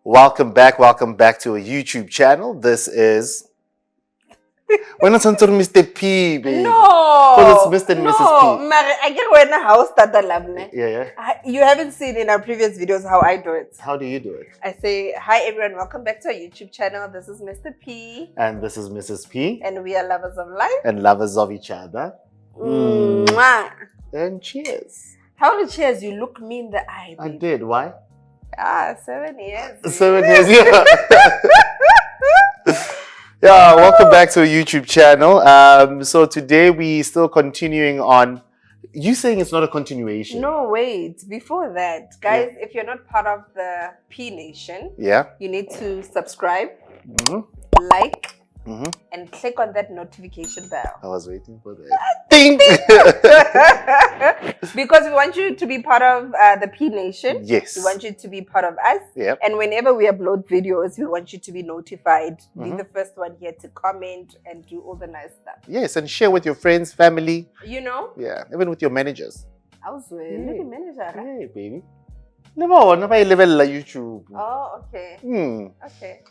Welcome back to a YouTube channel. This is... We're not on Mr. P, baby. No. Well, it's Mr. and Mrs. P. Mary, I get when a house that lovely. Yeah. You haven't seen in our previous videos how I do it. How do you do it? I say, hi everyone, welcome back to our YouTube channel. This is Mr. P. And this is Mrs. P. And we are lovers of life. And lovers of each other. Mwah. And cheers. How do cheers? You look me in the eye. I did. Why? 7 years. 7 years, yeah. Yeah, welcome back to a YouTube channel. So today we still continuing on. You saying it's not a continuation? No, wait. Before that, guys, if you're not part of the P Nation, you need to subscribe, like, and click on that notification bell. I was waiting for that. Ding! Because we want you to be part of the P Nation. Yes. We want you to be part of us. Yep. And whenever we upload videos, we want you to be notified. Be the first one here to comment and do all the nice stuff. Yes, and share with your friends, family. You know? Yeah, even with your managers. I was with manager. Hey, baby. Never level YouTube. Oh, okay. Okay.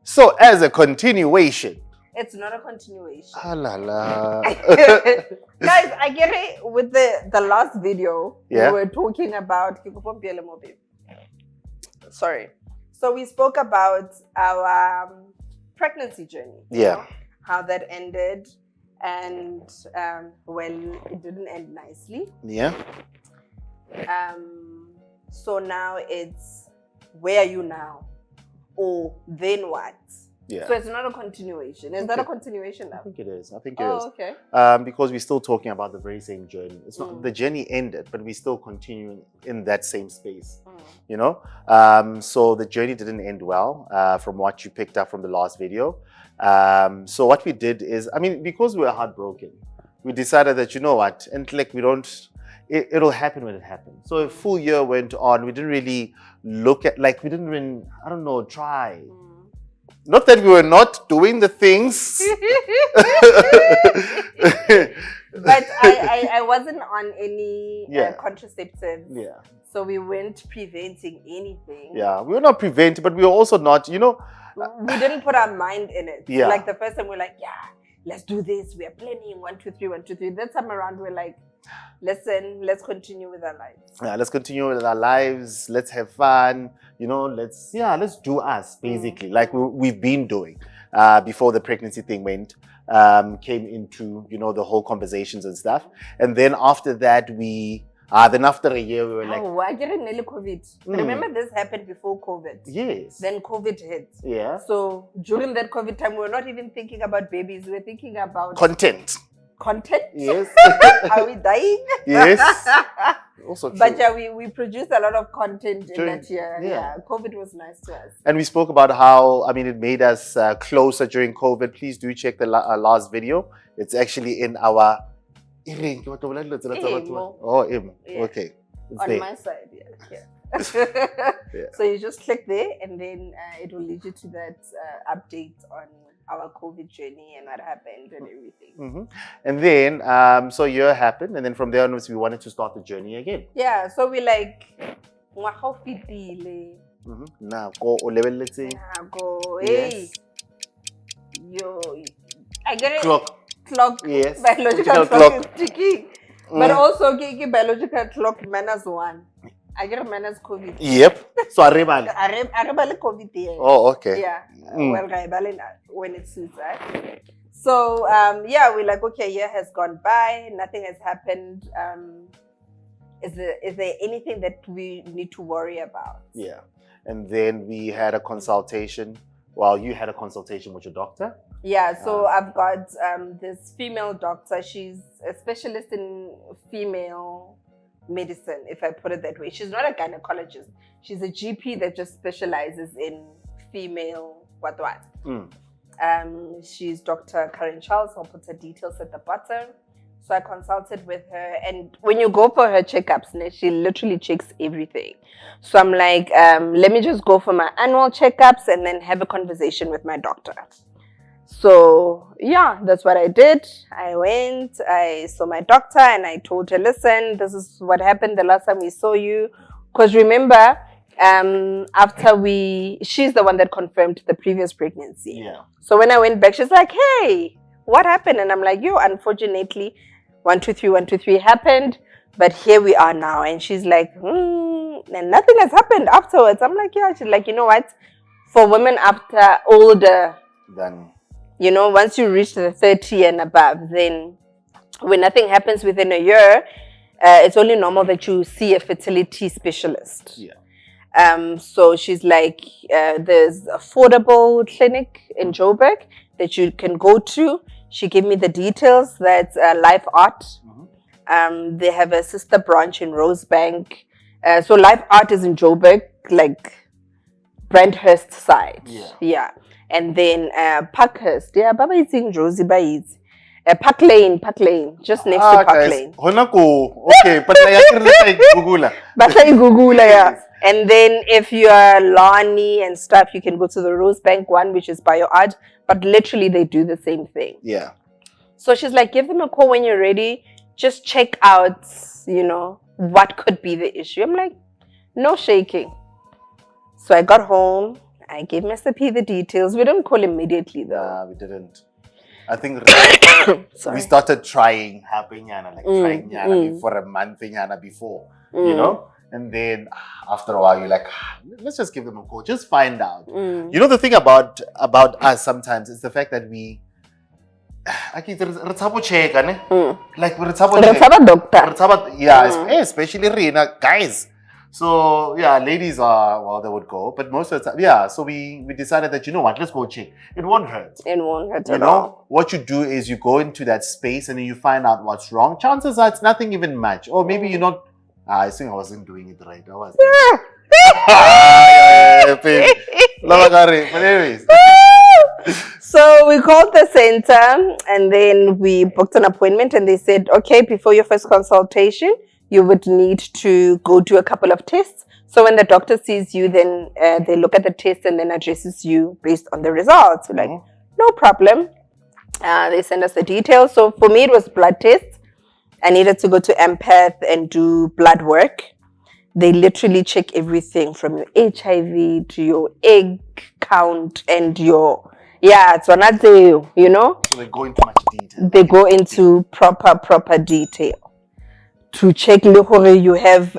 So, as a continuation. It's not a continuation. Ah, la, la. Guys, I get it with the last video. Yeah. We were talking about... Sorry. So we spoke about our pregnancy journey. Yeah. You know, how that ended. And, well, it didn't end nicely. Yeah. So now it's, where are you now? Or then what? Yeah. So it's not a continuation. Is that a continuation now? I think it is. I think it is. Okay. Because we're still talking about the very same journey. It's not the journey ended, but we're still continuing in that same space. You know? So the journey didn't end well, from what you picked up from the last video. So what we did is, I mean, because we were heartbroken, we decided that, you know what, and like we don't, it'll happen when it happens. So a full year went on. We didn't really look at, like, we didn't even, I don't know, try. Not that we were not doing the things. But I wasn't on any contraceptives. Yeah. So we weren't preventing anything. Yeah, we were not preventing, but we were also not, you know. We didn't put our mind in it. Yeah. Like the first time we're like, yeah, let's do this. We are planning 1, 2, 3, 1, 2, 3. That time around we're like, listen, let's continue with our lives. Yeah, let's continue with our lives. Let's have fun. You know, let's do us, basically, like we've been doing before the pregnancy thing came into, you know, the whole conversations and stuff. And then after that, then after a year, we were like... Oh, I didn't nearly COVID. Remember this happened before COVID? Yes. Then COVID hit. Yeah. So during that COVID time, we were not even thinking about babies. We were thinking about... Content. Yes. Are we dying? Yes. Also true. But yeah, we produced a lot of content in that year. Yeah. COVID was nice to us. And we spoke about how, I mean, it made us closer during COVID. Please do check the last video. It's actually in our... Okay. It's on there. my side, yeah. So you just click there and then it will lead you to that update on our COVID journey and what happened and everything. And then, so a year happened, and then from there onwards, we wanted to start the journey again. Yeah, so we like, hey, yo, I get it. Clock, yes. Biological clock is ticking. But also, biological clock minus 1. I get minus COVID. Yep. So I COVID here. Oh, okay. Yeah. Well, when it suits us. So, yeah, we're like, okay, year has gone by. Nothing has happened. Is there anything that we need to worry about? Yeah. And then we had a consultation. Well, you had a consultation with your doctor. Yeah, so I've got this female doctor. She's a specialist in female medicine, if I put it that way. She's not a gynecologist. She's a GP that just specializes in female what. She's Dr. Karen Charles. I'll put her details at the bottom. So I consulted with her, and when you go for her checkups, she literally checks everything. So I'm like, let me just go for my annual checkups and then have a conversation with my doctor. So yeah, that's what I did. I went, I saw my doctor and I told her, listen, this is what happened the last time we saw you. Because remember, after she's the one that confirmed the previous pregnancy. Yeah. So when I went back, she's like, hey, what happened? And I'm like, yo, unfortunately, 1, 2, 3, 1, 2, 3 happened, but here we are now. And she's like, and nothing has happened afterwards. I'm like, yeah. She's like, you know what? For women after older, Then, you know, once you reach the 30 and above, then when nothing happens within a year, it's only normal that you see a fertility specialist. Yeah. So she's like, there's affordable clinic in Joburg that you can go to. She gave me the details. That's LifeArt. Mm-hmm. They have a sister branch in Rosebank. So LifeArt is in Joburg, like Brandhurst side. Yeah. And then Parkhurst. Yeah, Baba is in Josie Baiz. Park Lane, just next to Park Lane. Okay, but like Google. Yeah. And then if you are Lani and stuff, you can go to the Rosebank one, which is BioArt. But literally, they do the same thing. Yeah. So she's like, give them a call when you're ready. Just check out, you know, what could be the issue. I'm like, no shaking. So I got home. I gave Mr. P the details. We didn't call immediately, though. Nah, we didn't. I think we started trying helping Yana, trying Yana for a month Yana before, you know? And then after a while, you're like, let's just give them a call. Just find out. You know, the thing about us sometimes is the fact that we, like, doctor. Yeah, especially Rina, guys. So, yeah, ladies they would go. But most of the time, yeah, so we decided that, you know what, let's go check. It won't hurt. It won't hurt at all. What you do is you go into that space and then you find out what's wrong. Chances are it's nothing even much. Or maybe you're not, I think I wasn't doing it right. I was. But anyways. So we called the center and then we booked an appointment and they said, okay, before your first consultation, you would need to go do a couple of tests. So when the doctor sees you, then they look at the test and then addresses you based on the results. We're like, no problem. They send us the details. So for me, it was blood tests. I needed to go to Empath and do blood work. They literally check everything from your HIV to your egg count and your, it's not the, you know. So they go into much detail. They go into proper detail to check you have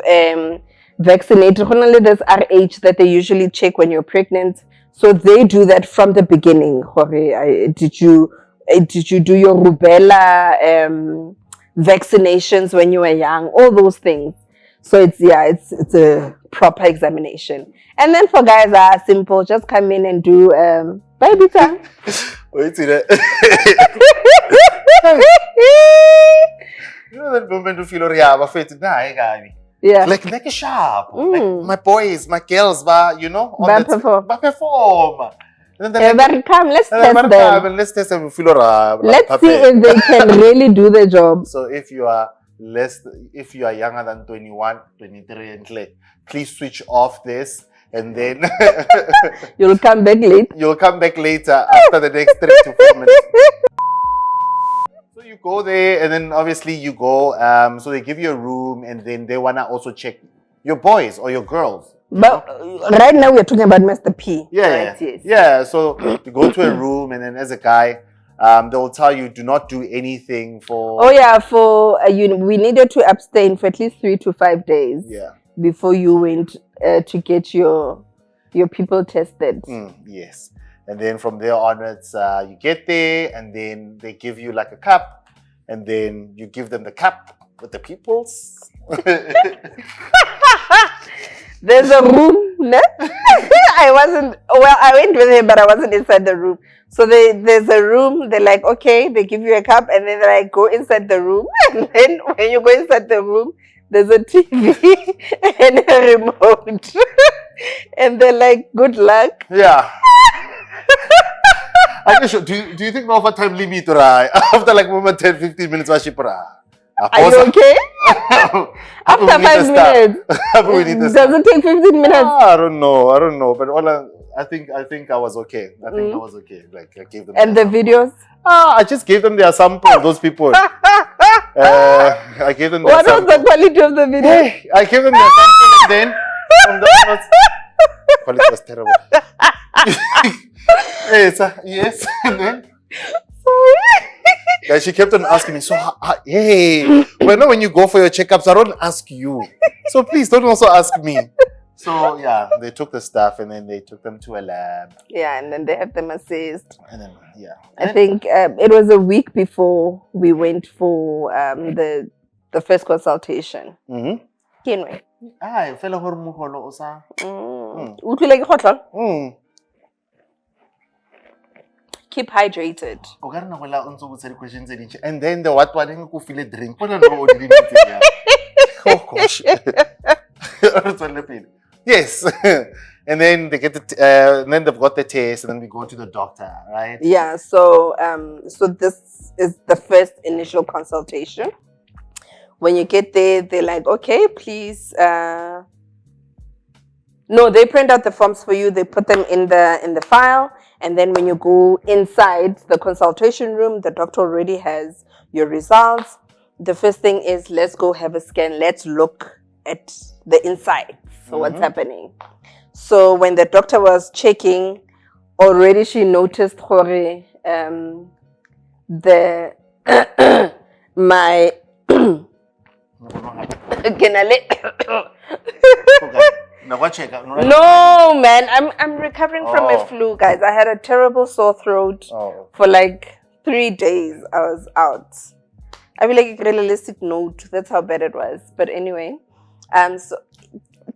vaccinated. Only there's RH that they usually check when you're pregnant. So they do that from the beginning. Did you do your rubella vaccinations when you were young? All those things. So it's a proper examination. And then for guys that are simple, just come in and do baby time. Wait till that. You know that moment you feel like a sharp. Like my boys, my girls, you know, perform. Come, let's test them. Let's test them. Let's see if they can really do the job. So if you are younger than 21, 23 and please switch off this and then you'll come back late. You'll come back later after the next 3 to 4 minutes. So you go there and then obviously you go, so they give you a room and then they want to also check your boys or your girls. But right now we're talking about Mr. P. Yeah, right? Yes. Yeah. So you go to a room and then as a guy, they will tell you do not do anything for. Oh yeah, for we needed to abstain for at least 3 to 5 days. Yeah. Before you went to get your people tested. Yes. And then from there onwards, you get there and then they give you like a cup and then you give them the cup with the peoples. There's a room, no? I went with him, but I wasn't inside the room. So there's a room, they're like, okay, they give you a cup and then they're like, go inside the room. And then when you go inside the room, there's a TV and a remote. And they're like, good luck. Yeah. Do you think no time limit after like moment 10-15 minutes are you okay? After 5 minutes. Does it take 15 minutes? I don't know. But I think I was okay. I was okay. Like I gave them. And the videos? I just gave them their sample. Those people. I gave them. What was the quality of the video? I gave them their sample and then from the quality was terrible. Yes, and then guys, she kept on asking me. So, hey, when you go for your checkups, I don't ask you. So please don't also ask me. So yeah, they took the stuff and then they took them to a lab. Yeah, and then they had them assessed. And then I think it was a week before we went for the first consultation. Gynae. I fell over muholo osa. Keep hydrated. And then the what didn't go feel a drink. Oh gosh. Yes. And then they get and then they've got the test, and then we go to the doctor, right? Yeah. So so this is the first initial consultation. When you get there, they're like, okay, please. No, they print out the forms for you. They put them in the file, and then when you go inside the consultation room, the doctor already has your results. The first thing is, let's go have a scan. Let's look at the inside. So what's happening? So when the doctor was checking, already she noticed my No, man, I'm recovering from a flu, guys. I had a terrible sore throat for like 3 days. I was out. I feel like a realistic note. That's how bad it was. But anyway, so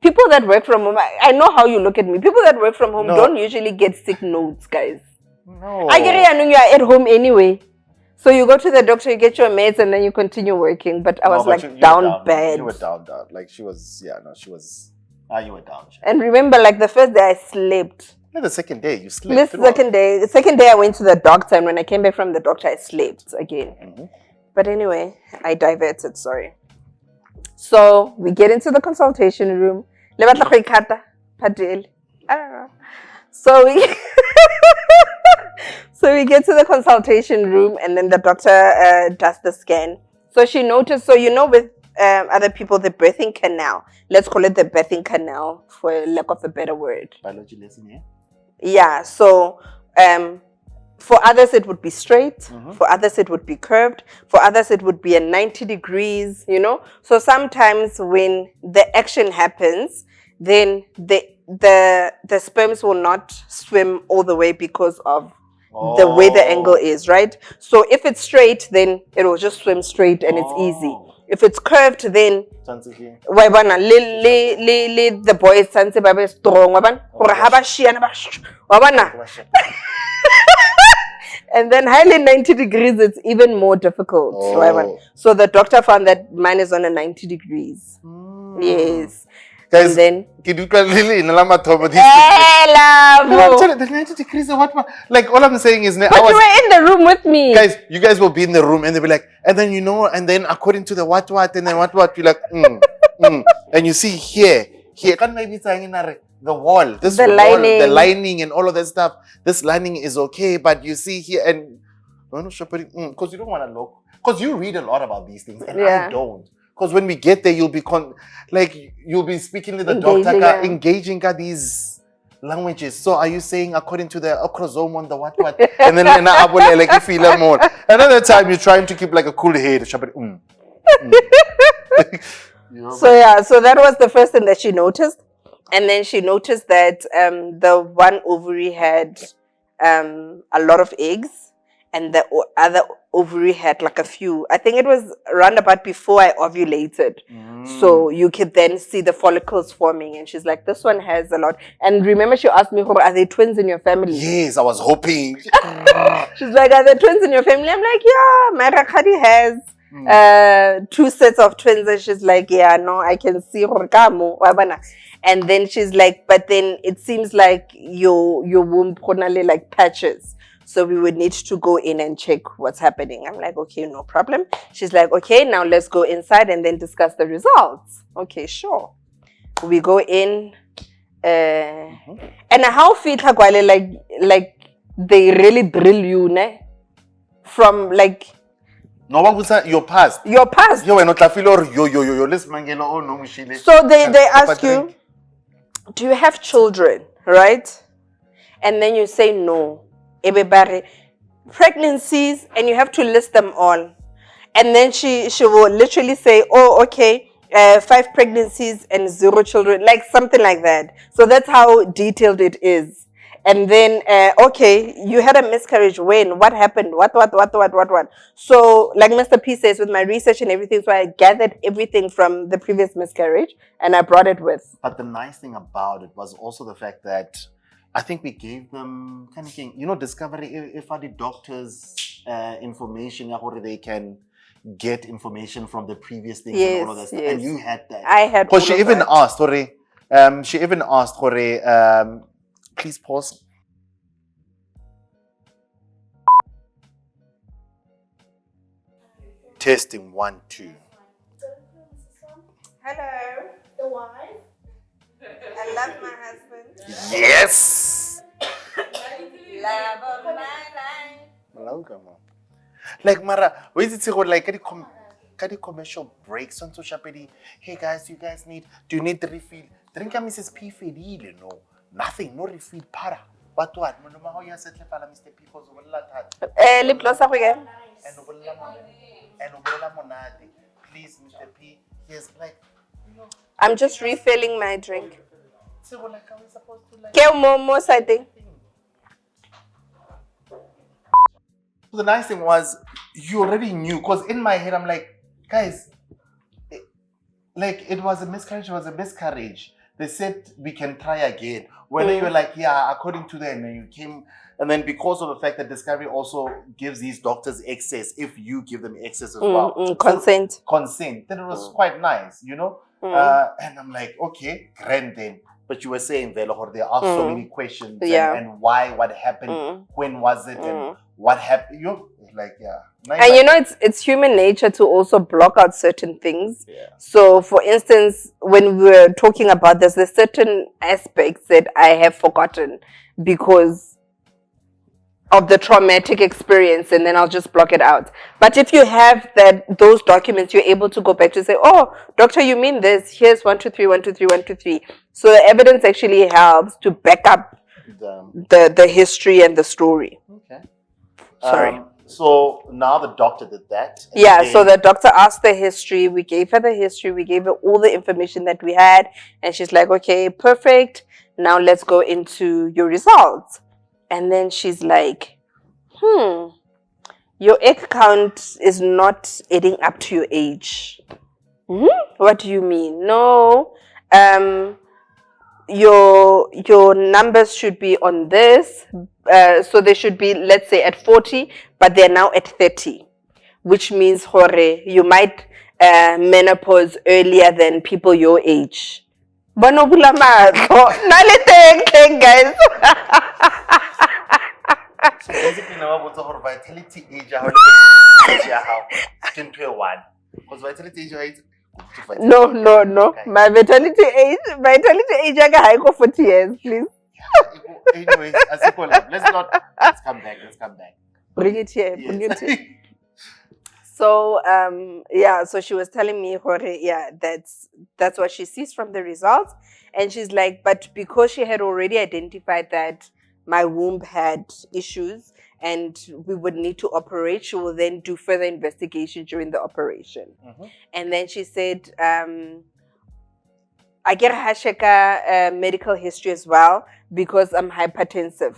people that work from home, I know how you look at me. People that work from home don't usually get sick notes, guys. No. I get it. I know you are at home anyway. So you go to the doctor, you get your meds, and then you continue working. But I was down bad. You were down. Like she was, she was. You were down. And remember, like the first day I slept. Yeah, the second day you slept. The second day I went to the doctor, and when I came back from the doctor, I slept again. But anyway, I diverted. Sorry. So we get into the consultation room. I don't know. So we get to the consultation room, and then the doctor does the scan. So she noticed. So with other people, the birthing canal. Let's call it the birthing canal for lack of a better word. Biology lesson, yeah? Yeah. So for others it would be straight. For others it would be curved. For others it would be a 90 degrees. So sometimes when the action happens, then the sperms will not swim all the way because of the way the angle is, right? So if it's straight, then it will just swim straight and it's easy. If it's curved, then the boys strong. And then highly 90 degrees, it's even more difficult. So the doctor found that mine is on a 90 degrees. Yes. Guys, then the 90 degrees what? Like all I'm saying is, but you were in the room with me. Guys, you guys will be in the room and they'll be like, and then and then according to the what, and then what, you're like, and you see here, can't maybe saying the wall, the lining and all of that stuff. This lining is okay, but you see here and because you don't want to look, because you read a lot about these things and I don't. Because when we get there, you'll be you'll be speaking to the doctor, engaging these languages. So are you saying according to the acrosome on the what? And then like you feel more. Another time you're trying to keep like a cool head. So that was the first thing that she noticed. And then she noticed that the one ovary had a lot of eggs. And the other ovary had like a few. I think it was around about before I ovulated. So you could then see the follicles forming. And she's like, this one has a lot. And remember, she asked me, are they twins in your family? Yes, I was hoping. She's like, are they twins in your family? I'm like, yeah, my Rakhadi has 2 sets of twins. And she's like, yeah, no, I can see. And then she's like, but then it seems like your womb probably like patches. So we would need to go in and check what's happening. I'm like, okay, no problem. She's like, okay, now let's go inside and then discuss the results. Okay, sure. We go in. And how fit like they really drill you, ne? From like no one would your past. Your past. Yo, not la filo yo. Let's mangelo no mishile. So they ask you, do you have children? right? And then you say no. Everybody, pregnancies, and you have to list them all. And then she will literally say, oh, okay, 5 pregnancies and 0 children, like something like that. So that's how detailed it is. And then, okay, you had a miscarriage. When? What happened? What? So, like Mr. P says, with my research and everything, so I gathered everything from the previous miscarriage and I brought it with. But the nice thing about it was also the fact that I think we gave them kind of thing, discovery. If the doctors' information, or they can get information from the previous things and all of that stuff. And you had that. I had. Because she even asked, please pause. Testing 1, 2. Hello. The wife. I love my husband. Yes. Love of my life. Like Mara, where is it like the commercial breaks on social media? Hey guys, do you need the refill? Drink a Mrs. P fedile, no. Nothing, no refill para. What? Manoma how you settle for Mr. P because of that. Lip gloss again. And monade. Please, Mr. P. Yes, like I'm just refilling my drink. So like, are we supposed to like? Momos, I think. The nice thing was you already knew, because in my head I'm like, guys, it was a miscarriage. They said we can try again. Whether you're like, yeah, according to them, and you came, and then because of the fact that Discovery also gives these doctors access, if you give them access as well, consent. Then it was quite nice, And I'm like, okay, grand then. But you were saying, Velo, there are so many questions, and why, what happened, when was it, and what happened. You're like, yeah. And it's human nature to also block out certain things. Yeah. So, for instance, when we were talking about this, there's certain aspects that I have forgotten because of the traumatic experience, and then I'll just block it out. But if you have those documents, you're able to go back to say, oh, doctor, you mean this? Here's 1, 2, 3, 1, 2, 3, 1, 2, 3. So the evidence actually helps to back up the history and the story. Okay. Sorry. So now the doctor did that. So the doctor asked the history. We gave her the history. We gave her all the information that we had. And she's like, okay, perfect. Now let's go into your results. And then she's like, your egg count is not adding up to your age. What do you mean? No. Your numbers should be on this. So they should be, let's say, at 40, but they're now at 30, which means, you might menopause earlier than people your age. Guys. So basically, now what's our vitality age? How 21? Because vitality age. No. Okay. My vitality age I high go 40 years, please. Anyways, let's come back. Bring it here. So so she was telling me, that's what she sees from the results. And she's like, but because she had already identified that my womb had issues and we would need to operate, she will then do further investigation during the operation. And then she said, I get a medical history as well because I'm hypertensive.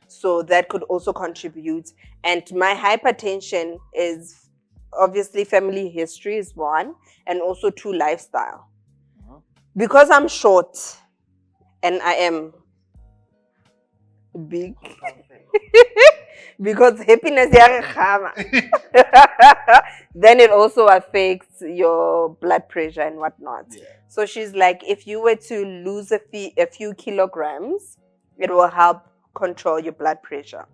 So that could also contribute. And my hypertension is obviously family history is 1, and also 2, lifestyle. Because I'm short and I am big. Because happiness then it also affects your blood pressure and whatnot. So she's like, if you were to lose a few kilograms, it will help control your blood pressure.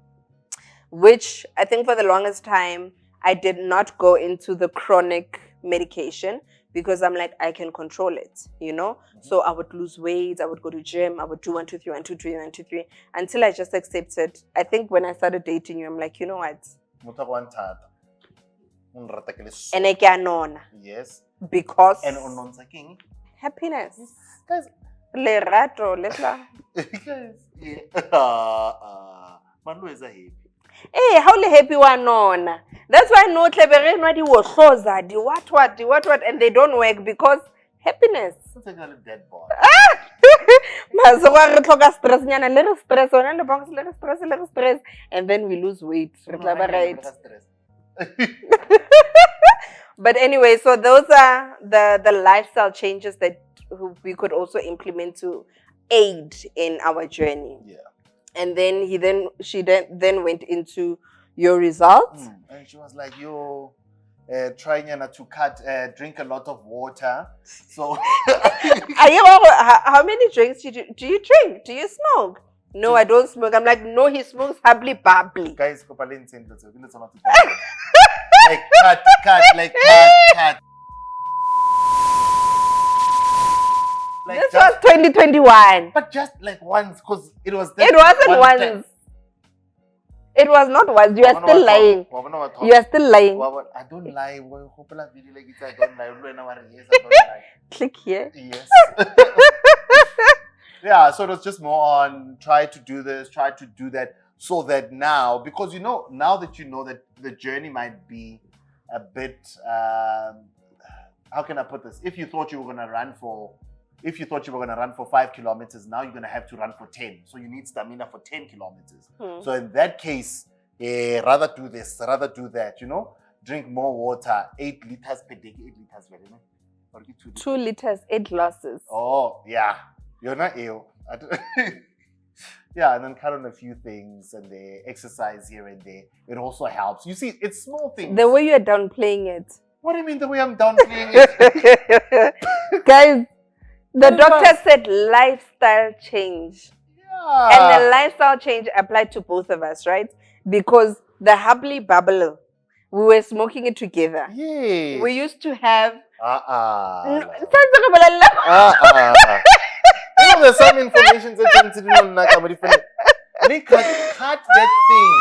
Which I think for the longest time I did not go into the chronic medication because I'm like, I can control it, So I would lose weight, I would go to gym, I would do 1, 2, 3, 1, 2, 3, 1, 2, 3, until I just accepted. I think when I started dating you, I'm like, you know what? And I can yes. Because and happiness. Lerato, Manu is a happy. Hey, how happy one on? That's why no clever nobody was closer. The what, and they don't work because happiness. It's like a dead boy. Little stress, and then we lose weight. Right. But anyway, so those are the lifestyle changes that we could also implement to aid in our journey. Yeah. And then she then went into your results. And she was like, yo, trying to drink a lot of water. So how many drinks do you drink? Do you smoke? No, I don't smoke. I'm like, no, he smokes bubbly. Guys, like cut. Like this was 2021. But just like once, because it was. It wasn't once. It was not once. You are still lying. You are still lying. I don't lie. I don't lie. Click here. Yes. Yeah, so it was just more on try to do this, try to do that, so that now, because now that you know that the journey might be a bit, how can I put this? If you thought you were going to run for 5 kilometers, now you're going to have to run for 10. So you need stamina for 10 kilometers. So in that case, rather do this, rather do that, drink more water, 8 liters per day, 8 liters per day. 2 liters, 8 glasses. Oh, yeah. You're not ill. Yeah, and then cut on a few things and they exercise here and there. It also helps. You see, it's small things. The way you're downplaying it. What do you mean the way I'm downplaying it? Guys, the doctor said lifestyle change. Yeah. And the lifestyle change applied to both of us, right? Because the Hubbly Bubble, we were smoking it together. Yeah. We used to have... There's some information that you don't know. They cut that thing.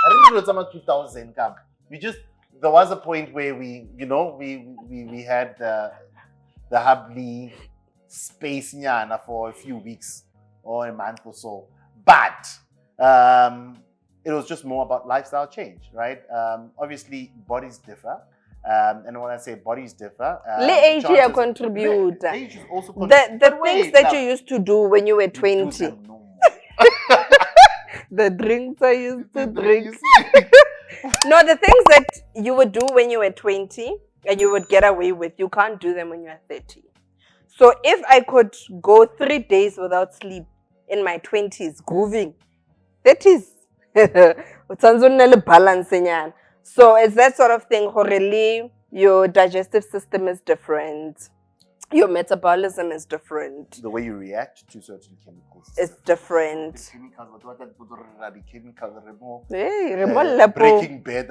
I don't know it's about 2000. There was a point where we had the Hubbly space nyana for a few weeks or a month or so. But it was just more about lifestyle change, right? Obviously, bodies differ. And when I say bodies differ, age contribute. Age is also the things that you used to do when you were 20. The drinks I used to drink. No, the things that you would do when you were 20 and you would get away with, you can't do them when you're 30. So if I could go 3 days without sleep in my 20s, grooving, 30s, balance. So it's that sort of thing. Really, your digestive system is different. Your metabolism is different. The way you react to certain chemicals is different. Breaking bad.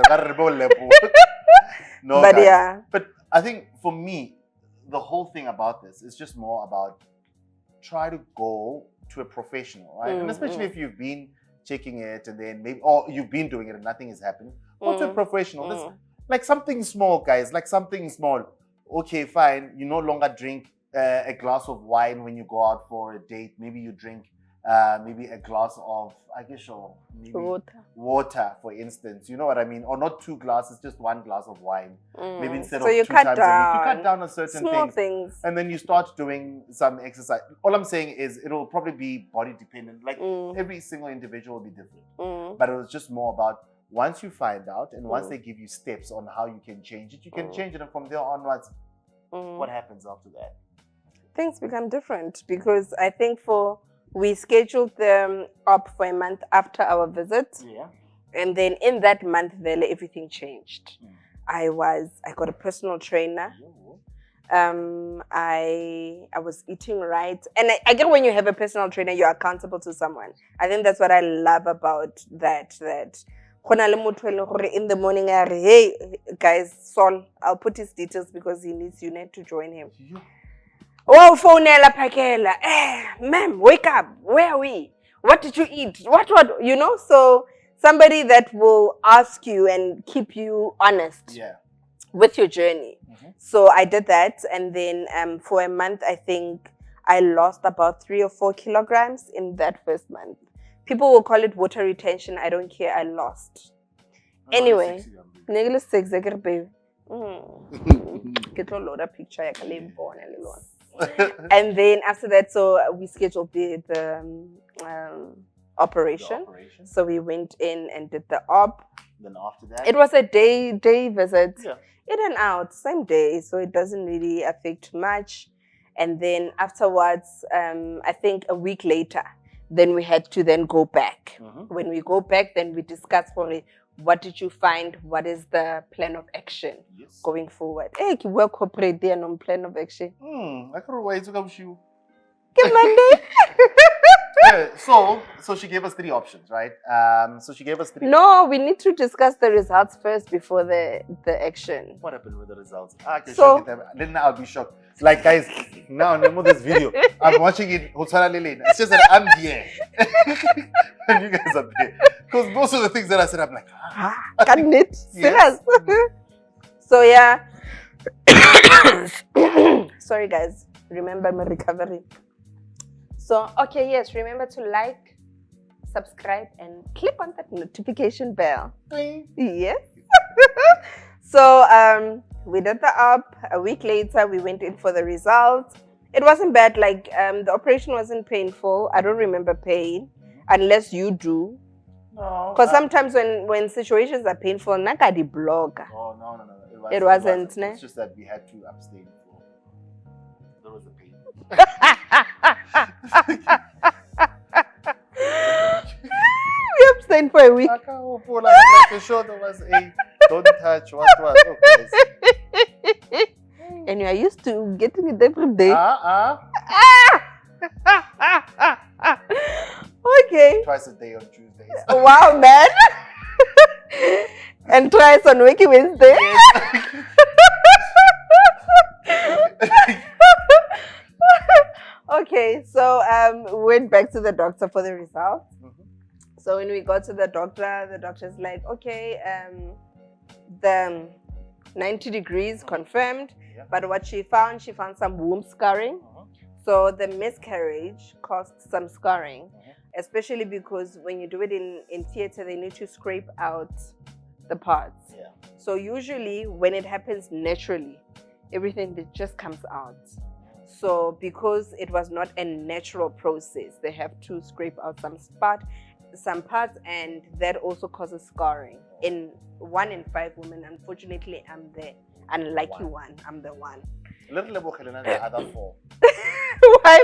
No, but guys. Yeah. But I think for me, the whole thing about this is just more about try to go to a professional, right? And especially if you've been checking it and then maybe, or you've been doing it and nothing is happening. Go to a professional. That's like something small, guys. Like something small. Okay, fine. You no longer drink a glass of wine when you go out for a date. Maybe you drink maybe a glass of, maybe water, for instance. You know what I mean? Or not 2 glasses, just 1 glass of wine. Maybe instead of 2 times a week. You cut down on certain small things. And then you start doing some exercise. All I'm saying is it'll probably be body dependent. Like every single individual will be different. But it was just more about once you find out and once they give you steps on how you can change it, you can change it. And from there onwards, what happens after that? Things become different because I think we scheduled them up for a month after our visit. Yeah. And then in that month, everything changed. I got a personal trainer. I was eating right. And I get when you have a personal trainer, you're accountable to someone. I think that's what I love about that. In the morning, hey guys, Sol, I'll put his details because he needs you need to join him. Oh, phone Pakela. Ma'am, wake up. Where are we? What did you eat? What? So somebody that will ask you and keep you honest with your journey. So I did that. And then for a month, I think I lost about 3 or 4 kilograms in that first month. People will call it water retention. I don't care. I lost. Anyway, negative 6. Get a load of picture. And then after that, so we scheduled the operation. So we went in and did the op. Then after that, it was a day visit. Yeah. In and out, same day, so it doesn't really affect much. And then afterwards, I think a week later, then we had to then go back. When we go back, then we discuss for it. What did you find? What is the plan of action going forward? Hey, you work corporate there on plan of action. I can't wait to come shoe. Monday. So she gave us 3 options, right? So she gave us 3. No, we need to discuss the results first before the action. What happened with the results? So then I'll be shocked. Like, guys, now remember this video. I'm watching it. It's just that I'm here. And you guys are there. Because most of the things that I said, I'm like, can't it? Serious. So yeah. Sorry guys. Remember my recovery. So, okay, yes, remember to like, subscribe, and click on that notification bell. Yes. So, we did the op. A week later, we went in for the results. It wasn't bad. Like, the operation wasn't painful. I don't remember pain, unless you do. No. Because sometimes when situations are painful, nakadi blog. Oh, no. It wasn't. It's just that we had to abstain. There was a pain. We abstained for a week. Don't touch what was. And you are used to getting it every day. Okay. Twice a day on Tuesdays. Wow, man. And twice on Wiki Wednesday. Okay, so we went back to the doctor for the results. So when we got to the doctor's like, okay, the 90 degrees confirmed, but what she found some womb scarring. So the miscarriage caused some scarring, especially because when you do it in theater, they need to scrape out the parts. So usually when it happens naturally, everything that just comes out. So because it was not a natural process, they have to scrape out some parts, and that also causes scarring. In 1 in 5 women, unfortunately, I'm the unlucky one. I'm the one. The other 4. Why?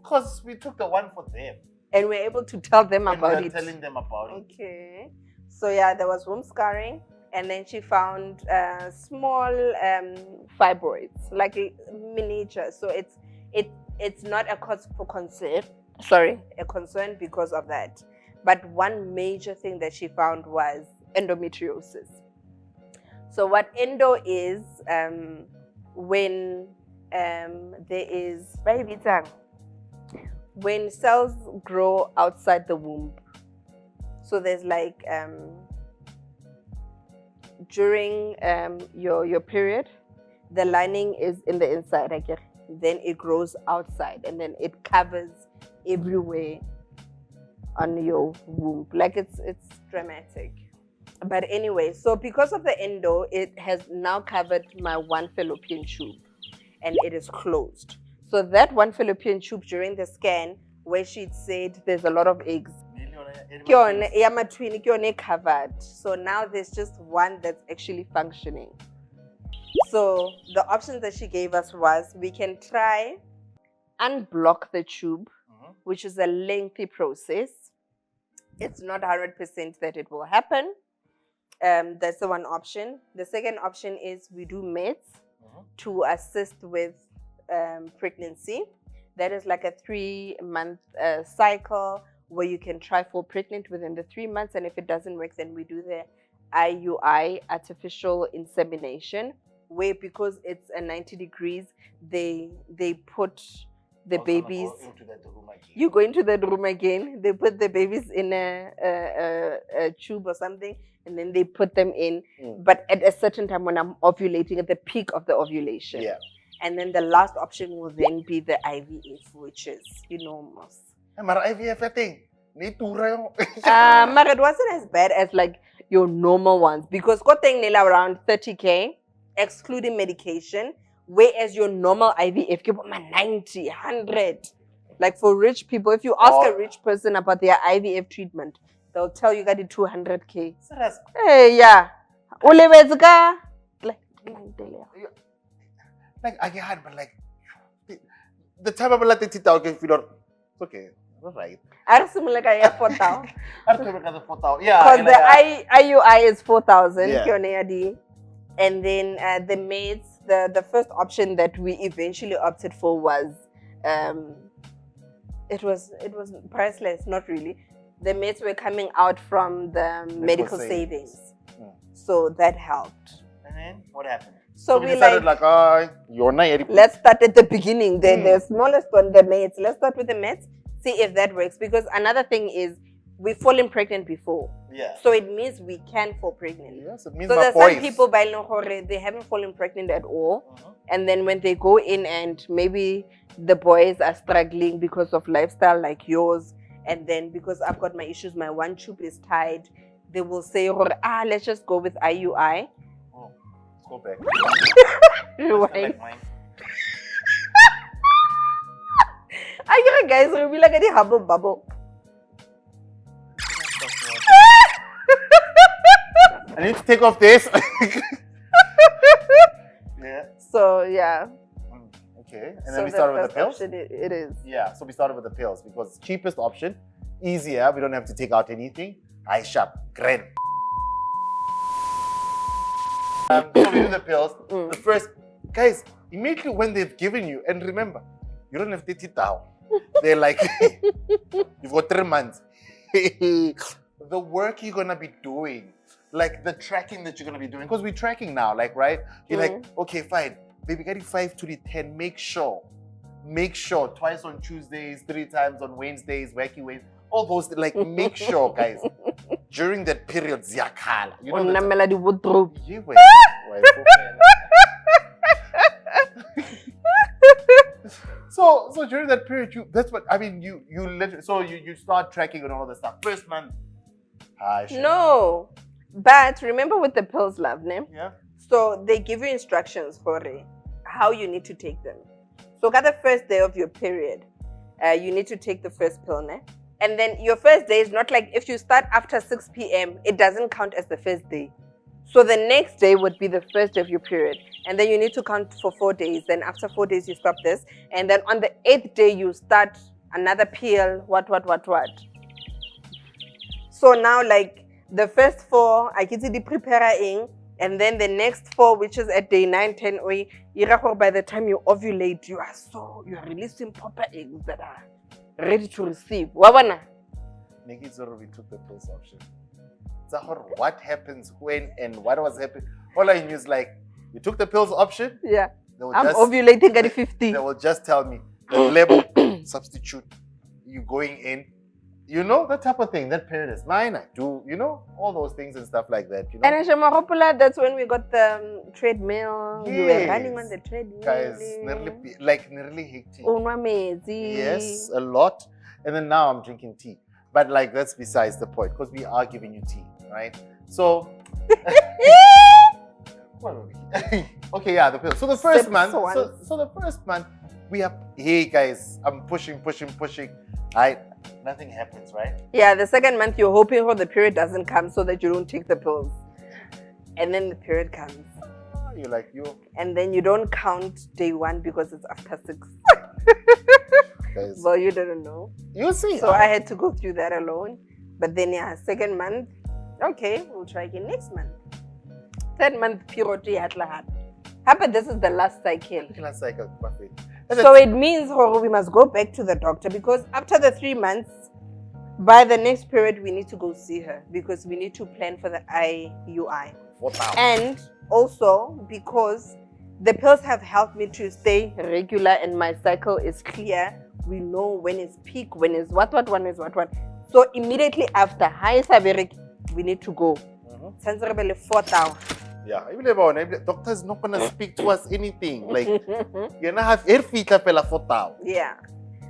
Because we took the one for them. And we're able to tell them about it. Telling them about it. Okay. So yeah, there was womb scarring. And then she found small fibroids, like miniature. So it's not a cause for concern. A concern because of that. But one major thing that she found was endometriosis. So what endo is, when there is when cells grow outside the womb. So there's like during your period, the lining is in the inside, then it grows outside, and then it covers everywhere on your womb. Like it's dramatic. But anyway, so because of the endo, it has now covered my 1 fallopian tube, and it is closed. So that 1 fallopian tube during the scan, where she'd said there's a lot of eggs, covered. So now there's just one that's actually functioning. So the options that she gave us was we can try unblock the tube, which is a lengthy process. It's not 100% that it will happen. That's the one option. The second option is we do meds to assist with pregnancy. That is like a 3-month cycle where you can try fall pregnant within the 3 months, and if it doesn't work, then we do the IUI, artificial insemination, where because it's a 90 degrees, they put the babies. You go into that room again. They put the babies in a tube or something, and then they put them in. But at a certain time when I'm ovulating, at the peak of the ovulation. And then the last option will then be the IVF, which is, most. IVF thing. But it wasn't as bad as like your normal ones because got around 30K, excluding medication, whereas your normal IVF give 90, 100. Like for rich people, if you ask a rich person about their IVF treatment, they'll tell you got the 200K. Serious? Hey, yeah. Like I get but like the time I'm like it's okay. All right. I assume like I have 4,000. Yeah. Because the IUI is 4,000. Yeah. And then the maids, the first option that we eventually opted for was it was priceless, not really. The maids were coming out from the medical savings. So that helped. And then what happened? So we decided you're not. Let's start at the beginning. The smallest one, the maids. Let's start with the maids. See if that works. Because another thing is we've fallen pregnant before. Yeah. So it means we can fall pregnant. Yes, it means so there's some people by Lahore, they haven't fallen pregnant at all. And then when they go in and maybe the boys are struggling because of lifestyle like yours, and then because I've got my issues, my one tube is tied, they will say, let's just go with IUI. Let's go back. Rewind. I guys, we'll be like a hubble bubble. I need to take off this. Yeah. So, yeah. Okay. And then we started with the pills? It is. Yeah. So we started with the pills because cheapest option, easier. We don't have to take out anything. High sharp. Great. So we do the pills. The first, guys, immediately when they've given you, and remember, you don't have to take it down. They're like, you've got 3 months. The work you're going to be doing, like the tracking that you're going to be doing, because we're tracking now, like, right? You're like, okay, fine. Baby, getting 5 to the 10, make sure, twice on Tuesdays, 3 times on Wednesdays, wacky Wednesdays, all those, like, make sure, guys, during that period, ziyakhala. You know So during that period, you literally, so you start tracking and all the stuff. First month. No, but remember with the pills, love, ne? Yeah. So they give you instructions for how you need to take them. So at the first day of your period, you need to take the first pill, ne? And then your first day is not like if you start after 6 p.m., it doesn't count as the first day. So the next day would be the first day of your period. And then you need to count for 4 days. Then after 4 days, you stop this. And then on the 8th day, you start another pill, what. So now, like, the first 4, I get to preparing, and then the next 4, which is at day 9, 10, by the time you ovulate, you are releasing proper eggs that are ready to receive. Nikki Zoro, we took the pills option. What happens when and what was happening? All I knew is like, you took the pills option. Yeah. I'm ovulating at 50. They will just tell me the label substitute. You going in. You know, that type of thing. That period is mine. I do, all those things and stuff like that. You know? And that's when we got the treadmill. Yes. You were running on the treadmill. Guys, nearly hectic. Yes, a lot. And then now I'm drinking tea. But like, that's besides the point because we are giving you tea, right? So, okay, yeah, the pills. So the first month, so the first month, we have, hey guys, I'm pushing. Nothing happens, right? Yeah, the second month you're hoping the period doesn't come so that you don't take the pills. And then the period comes. You're like, and then you don't count day 1 because it's after 6. Guys. Well, you didn't know. You see. So I had to go through that alone. But then, second month, okay, we'll try again next month. Third month, period, but this is the last cycle. Perfect. So it means we must go back to the doctor because after the 3 months, by the next period, we need to go see her because we need to plan for the IUI. And also because the pills have helped me to stay regular and my cycle is clear. We know when it's peak, when it's what. So immediately after high Saverik, we need to go. 4,000. Yeah, doctor is not gonna speak to us anything. Like you're gonna have air feet for tau. Yeah.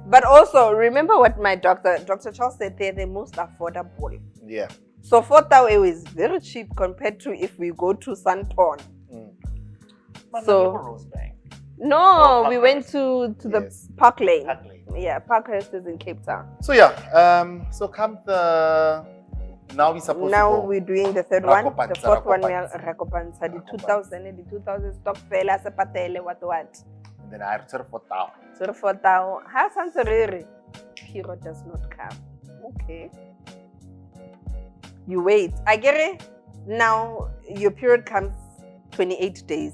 But also remember what my Dr. Charles said, they're the most affordable. Yeah. So 4,000 is very cheap compared to if we go to Santon. So Rosebank. no, we went to the Park Lane. Park Lane. Yeah, Parkhurst is in Cape Town. So yeah, so come the now we supposed now to go. We're doing the third one. The fourth one we are Rakopansa. The 2000 stock fella sepatele what. And then I return for tau. So for tau, how Santoriri? Period does not come. Okay. You wait. I get it. Now your period comes 28 days.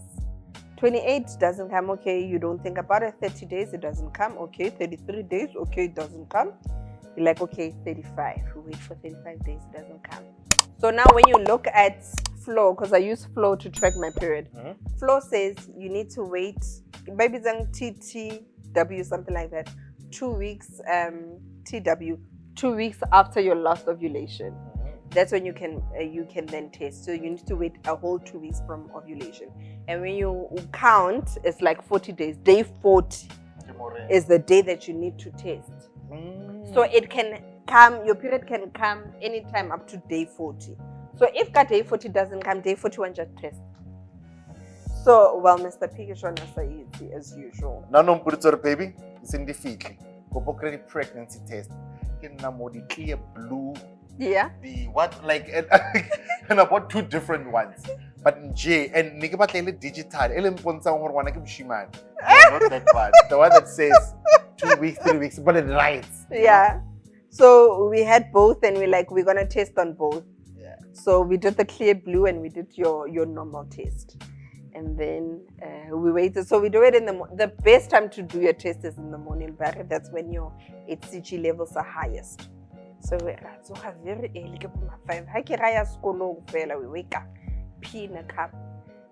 28 doesn't come, okay, you don't think about it. 30 days, it doesn't come, okay. 33 days, okay, it doesn't come. You're like, okay, 35. We wait for 35 days, it doesn't come. So now when you look at Flow, because I use Flow to track my period, Flow says you need to wait, maybe it's on TTW, something like that, 2 weeks, TW, 2 weeks after your last ovulation. That's when you can then test. So you need to wait a whole 2 weeks from ovulation. And when you count, it's like 40 days. Day 40 is the day that you need to test. So it can come, your period can come anytime up to day 40. So if day 40 doesn't come, day 41 just test. So, well, Mr. P is on as usual. No, put it baby. It's in the feet. Go credit pregnancy test. Get the clear blue. Yeah. The what like and about 2 different ones. But J and Nikibatele digital. Not that one. The one that says 2 weeks, 3 weeks, but it writes. Yeah. So we had both and we're gonna test on both. Yeah. So we did the clear blue and we did your normal test. And then we waited. So we do it in the best time to do your test is in the morning, but that's when your HCG levels are highest. So we have very early, 5. We wake up, pee in a cup,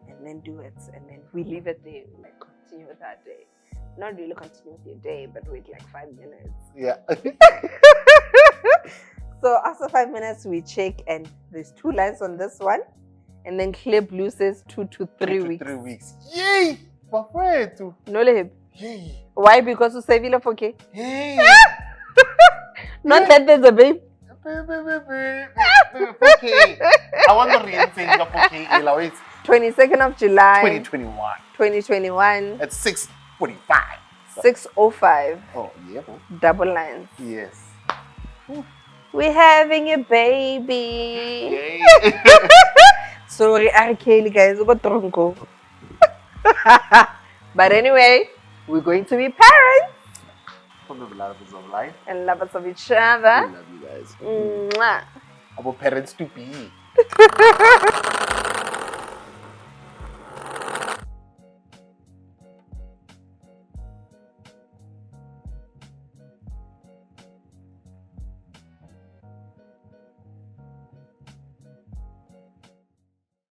and then do it. And then we leave it there, like continue with our day. Not really continue with your day, but wait like 5 minutes. Yeah. So after 5 minutes, we check, and there's 2 lines on this one. And then clear blue says 2 to 3 weeks. 3 weeks. Yay! Perfect. No leheb. Yay! Why? Because you save it for okay. Yay! Not that there's a babe. Okay. I want the real thing of okay. 22nd of July. 2021. 2021. At 6:45. 6:05. Oh, yeah. Double lines. Yes. We're having a baby. Yay. Sorry, R. Kelly, guys. We got tronco. But anyway, we're going to be parents. From the lovers of life. And lovers of each other. We love you guys. Mwah. Our parents to be.